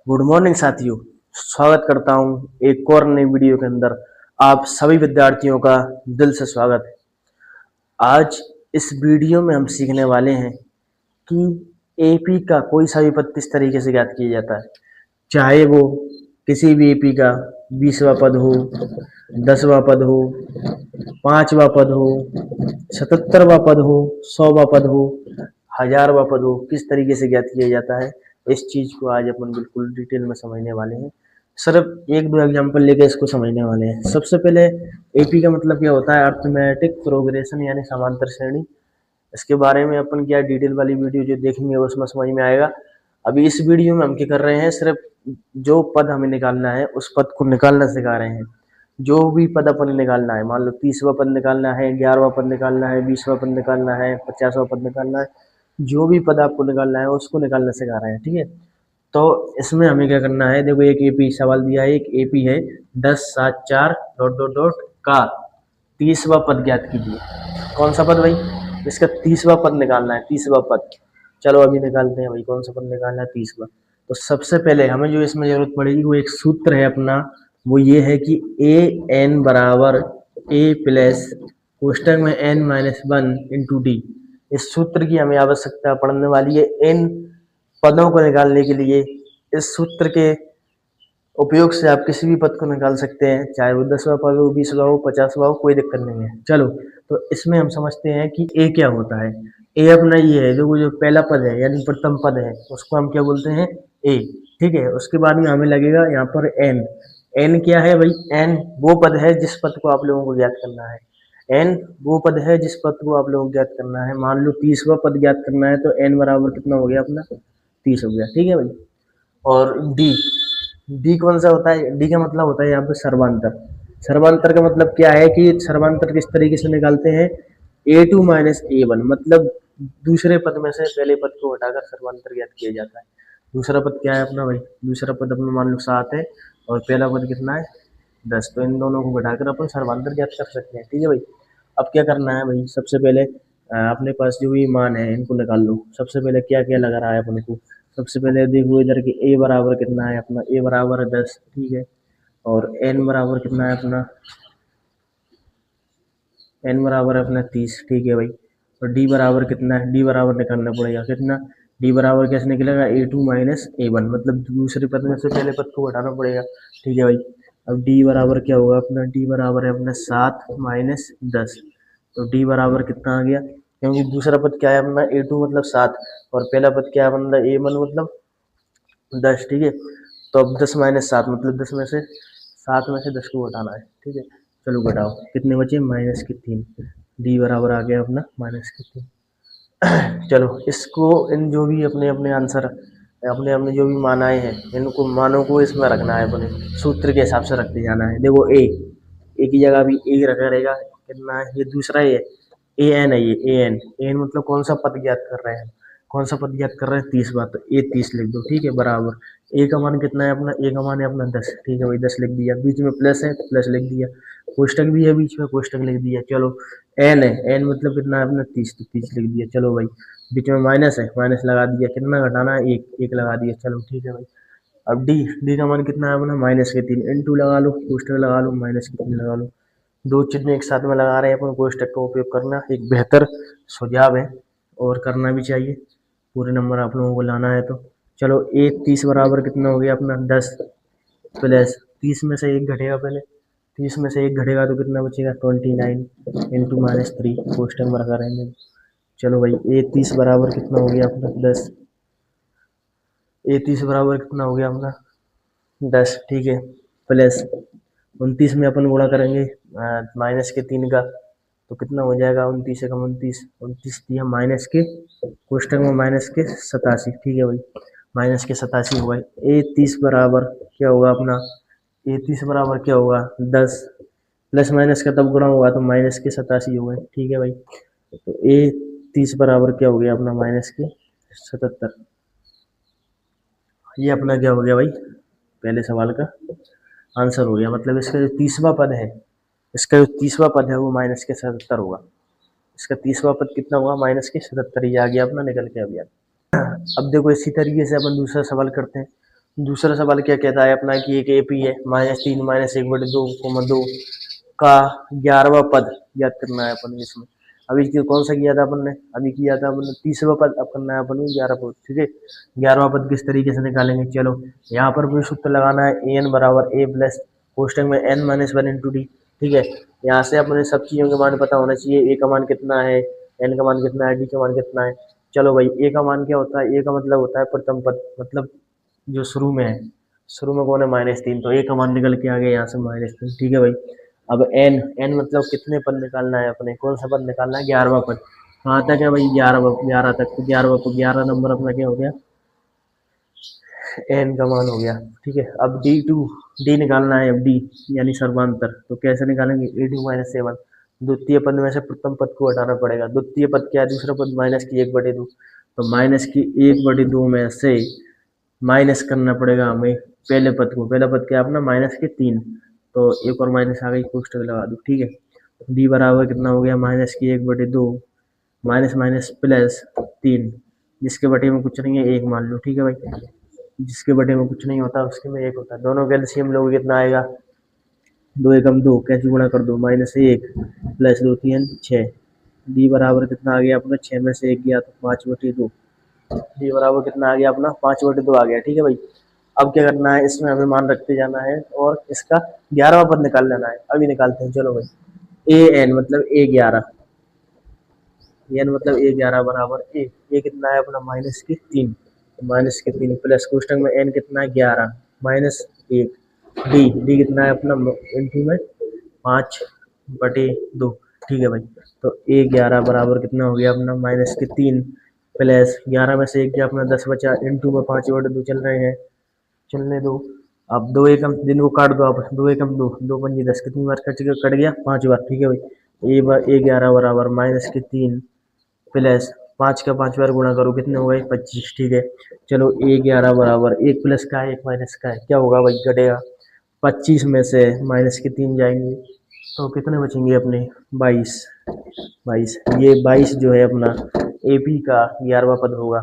Good morning साथियों। स्वागत करता हूं एक और नई वीडियो के अंदर। आप सभी विद्यार्थियों का दिल से स्वागत है। आज इस वीडियो में हम सीखने वाले हैं कि एपी का कोई सा भी पद किस तरीके से ज्ञात किया जाता है, चाहे वो किसी भी एपी का 20वां पद हो, 10वां पद हो, 5वां पद हो, 77वां पद हो, 100वां पद हो, 1000वां पद हो, किस तरीके से ज्ञात किया जाता है। इस चीज को आज अपन बिल्कुल डिटेल में समझने वाले हैं। सिर्फ एक दो एग्जांपल लेके इसको समझने वाले हैं। सबसे पहले एपी का मतलब क्या होता है, अर्थमेटिक प्रोग्रेशन यानी समांतर श्रेणी। इसके बारे में अपन क्या डिटेल वाली वीडियो जो देखेंगे उसमें समझ में आएगा। अभी इस वीडियो में हम क्या कर रहे हैं, सिर्फ जो पद हमें निकालना है उस पद को निकालना सिखा रहे हैं। जो भी पद अपन निकालना है, मान लो 30वां पद निकालना है, 11वां पद निकालना है, 20वां पद निकालना है, 50वां पद निकालना है, जो भी पद आपको निकालना है उसको निकालना सिखा रहे हैं। ठीक है, तो इसमें हमें क्या करना है, देखो एक एपी सवाल दिया है, एक एपी है 10 7 4 डॉट डॉट डॉट का 30वां पद ज्ञात कीजिए। कौन सा पद भाई? इसका 30वां पद निकालना है, 30वां पद। चलो अभी निकालते हैं भाई, कौन सा पद निकालना है? 30वां। तो सबसे पहले हमें जो इसमें जरूरत पड़ेगी वो एक सूत्र है अपना, वो ये है कि ए एन बराबर ए प्लस कोष्टक में N minus one into D. इस सूत्र की हमें आवश्यकता पड़ने वाली है एन पदों को निकालने के लिए। इस सूत्र के उपयोग से आप किसी भी पद को निकाल सकते हैं, चाहे वो 10वां पद हो, 20वां हो, 50वां हो, कोई दिक्कत नहीं है। चलो तो इसमें हम समझते हैं कि ए क्या होता है। ए अपना ये है, जो पहला पद है यानी प्रथम पद है उसको हम क्या बोलते हैं? ए। ठीक है, उसके बाद में हमें लगेगा यहाँ पर एन। एन क्या है भाई? एन वो पद है जिस पद को आप लोगों को ज्ञात करना है। एन वो पद है जिस पद को आप लोगों को ज्ञात करना है। मान लो 30वां पद ज्ञात करना है, तो एन बराबर कितना हो गया अपना? 30 हो गया। ठीक है भाई। और डी, डी कौन सा होता है? डी का मतलब होता है यहाँ पे सर्वांतर। सर्वांतर का मतलब क्या है कि सर्वांतर किस तरीके से निकालते हैं? A2 माइनस A1, मतलब दूसरे पद में से पहले पद को हटाकर सर्वांतर ज्ञात किया जाता है। दूसरा पद क्या है अपना भाई? दूसरा पद अपना मान लो 7 है और पहला पद कितना है? 10। तो इन दोनों को घटाकर अपन सर्वांतर ज्ञात कर सकते हैं। ठीक है भाई। अब क्या करना है भाई, सबसे पहले अपने पास जो भी मान है इनको निकाल लो। सबसे पहले क्या क्या लगा रहा है अपने को? सबसे पहले देखो इधर की ए बराबर कितना है अपना? ए बराबर है 10। ठीक है, और एन बराबर कितना है अपना? एन बराबर है अपना 30। ठीक है भाई। और डी बराबर कितना है? डी बराबर निकालना पड़ेगा कितना? डी बराबर कैसे निकलेगा? A2 माइनस A1, मतलब दूसरे पद में से पहले पद को घटाना पड़ेगा। ठीक है भाई। अब डी बराबर क्या होगा अपना? डी बराबर है अपना 7 माइनस 10। तो डी बराबर कितना आ गया? क्योंकि दूसरा पद क्या है अपना? A2 मतलब 7, और पहला पद क्या है अपना? A1 मतलब 10। ठीक है, तो अब 10 माइनस 7 मतलब 10 में से 7 में से 10 को घटाना है। ठीक है, चलो घटाओ, कितने बचे? माइनस के 3। डी बराबर आ गया अपना माइनस के 3। चलो इसको, इन जो भी अपने अपने आंसर, अपने अपने जो भी मान आए हैं, इनको मानों को इसमें रखना है, अपने सूत्र के हिसाब से रखते जाना है। देखो ए की जगह भी ए रखा रहेगा, कितना है ये? दूसरा ये ए एन है, ये ए एन। ए एन मतलब कौन सा पद ज्ञात कर रहे हैं? कौन सा पद ज्ञात कर रहे हैं? 30 बार, तो ए 30 लिख दो। ठीक है, बराबर ए का मान कितना है अपना? ए का मान है अपना 10। ठीक है भाई, 10 लिख दिया। बीच में प्लस है तो प्लस लिख दिया, कोष्टक भी है बीच में, कोष्टक लिख दिया। चलो एन है, एन मतलब कितना है अपना? 30, तो 30 लिख दिया। चलो भाई, बीच में माइनस है, माइनस लगा दिया। कितना घटाना है? एक लगा दिया। चलो ठीक है भाई। अब डी, डी का मान कितना है अपना? माइनस के 3। इंटू लगा लो, कोष्टक लगा लो, माइनस के 3 लगा लो। दो चिन्ह एक साथ में लगा रहे हैं अपन, कोष्टक का उपयोग करना एक बेहतर सुझाव है और करना भी चाहिए। पूरे नंबर आप लोगों को लाना है तो चलो। ए 30 बराबर कितना हो गया अपना? 10 प्लस 30 में से एक घटेगा पहले, 30 में से एक घटेगा तो कितना बचेगा? 29 इंटू माइनस 3, कोष्टक में रखा रहेंगे। चलो भाई, ए 30 बराबर कितना हो गया अपना? 10। ए 30 बराबर कितना हो गया अपना? 10। ठीक है, प्लस 29 में अपन गुणा करेंगे माइनस के 3 का, तो कितना हो जाएगा? 29 से कम 29, 29 दिया माइनस के, कोष्टक में माइनस के 87। ठीक है भाई, माइनस के 87 हो गए। ए 30 बराबर क्या होगा अपना? ए 30 बराबर क्या होगा? 10 प्लस माइनस का तब गुणा होगा तो माइनस के 87 हो गए। ठीक है भाई, तो ए 30 बराबर क्या हो गया अपना? माइनस के 77। ये अपना क्या हो गया भाई? पहले सवाल का आंसर हो गया। मतलब इसका जो 30वां पद है, इसका जो 30वां पद है वो माइनस के 77 होगा। इसका 30वां पद कितना होगा? माइनस के 77। ये आ गया अपना निकल के। अब यार अब देखो इसी तरीके से अपन दूसरा सवाल करते हैं। दूसरा सवाल क्या कहता है अपना कि एक एपी है -3 -1/2, 2 का 11वां पद याद करना है अपन इसमें। अभी कौन सा किया था अपन ने, अभी किया था अपन ने 30वां पद, अब करना है अपन को 11 पद। ठीक है, 11वां पद किस तरीके से निकालेंगे, चलो यहाँ पर भी सूत्र लगाना है ए एन बराबर ए प्लस कोष्टक में n-1 इंटू डी। ठीक है, यहाँ से अपने सब चीज़ों के मान पता होना चाहिए, ए का मान कितना है, एन का मान कितना है, डी का मान कितना है। चलो भाई, ए का मान क्या होता है, ए का मतलब होता है प्रथम पद, मतलब जो शुरू में है, शुरू में कौन है -3, तो ए का मान निकल के आ गया यहाँ से -3। ठीक है भाई, अब एन, एन मतलब कितने पद निकालना है अपने, कौन सा पद निकालना है, 11वां पद। कहाँ तक है भाई, 11 तक, तो 11वां पद, 11 नंबर अपना क्या हो गया, एन का मान हो गया। ठीक है, अब डी निकालना है, अब डी यानी सर्वांतर, तो कैसे निकालेंगे, a2 - a1, द्वितीय पद में से प्रथम पद को हटाना पड़ेगा। द्वितीय पद क्या है, दूसरा पद -1/2, तो -1/2 में से माइनस करना पड़ेगा हमें पहले पद को। पहला पद क्या है अपना -3, तो एक और माइनस आ गई, कोष्टक लगा दो। ठीक है, डी बराबर कितना हो गया, -1/2 माइनस माइनस प्लस 3, जिसके बटे में कुछ नहीं है 1 मान लो। ठीक है भाई, जिसके बटे में कुछ नहीं होता उसके में 1 होता है। दोनों का एलसीएम लोगे कितना आएगा, 2 एकम 2, कैसे गुणा कर दो, -1 प्लस 2 3 6। डी बराबर कितना आ गया अपना, 6 में से 1 गया तो 5/2। डी बराबर कितना आ गया अपना, 5/2 आ गया। ठीक है भाई, अब क्या करना है, इसमें हमें मान रखते जाना है और इसका 11वां पद निकाल लेना है। अभी निकालते हैं, चलो भाई। ए एन मतलब A11, एन मतलब A11 बराबर ए कितना है अपना -3, -3 प्लस कोष्टक में एन कितना है 11 -1, डी कितना है अपना इंटू में 5/2। ठीक है भाई, तो A11 बराबर कितना हो गया अपना -3 प्लस 11 में से 1 गया अपना 10 बचा, इंटू में 5/2 चल रहे हैं, चलने दो। अब 2 एकम दिन को काट दो आप, 2 एकम 2, 2 पंजी 10, कितनी बार कट गया, 5 बार। ठीक है भाई, A11 बराबर -3 प्लस 5 का 5 बार गुणा करो, कितने हो गए 25। ठीक है, चलो A11 बराबर 1 प्लस का है 1 माइनस का है, क्या होगा भाई, घटेगा। 25 में से -3 जाएंगे तो कितने बचेंगे अपने, 22। ये 22 जो है अपना एपी का 11वां पद होगा।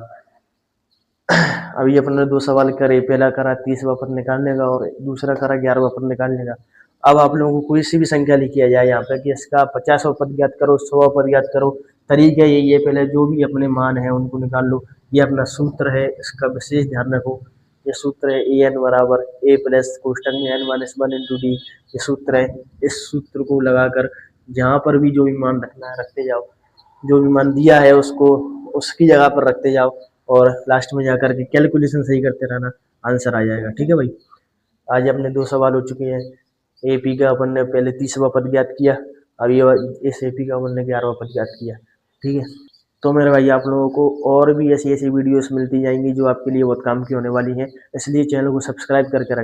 अभी अपन ने 2 सवाल करे, पहला करा 30वां पद निकालने का और दूसरा करा 11वां पद निकालने का। अब आप लोगों को कोई सी भी संख्या लिखी आ जाए यहाँ पे कि इसका 50वां पद ज्ञात करो, 100वां पद ज्ञात करो, तरीका यही है, पहले जो भी अपने मान है उनको निकाल लो। ये अपना सूत्र है, इसका विशेष ध्यान रखो। ये सूत्र है ए एन बराबर ए प्लस कोष्टक में n-1 इंटू डी। ये सूत्र है, इस सूत्र को लगाकर जहाँ पर भी जो भी मान रखना है रखते जाओ, जो भी मान दिया है उसको उसकी जगह पर रखते जाओ और लास्ट में जाकर के कैलकुलेशन सही करते रहना, आंसर आ जाएगा। ठीक है भाई, आज अपने 2 सवाल हो चुके हैं। एपी का अपन ने पहले 30वां पद ज्ञात किया, अब ये इस एपी का अपन ने 11वां पद ज्ञात किया। ठीक है, तो मेरे भाई आप लोगों को और भी ऐसी ऐसी वीडियोस मिलती जाएंगी जो आपके लिए बहुत काम की होने वाली हैं, इसलिए चैनल को सब्सक्राइब करके रखें।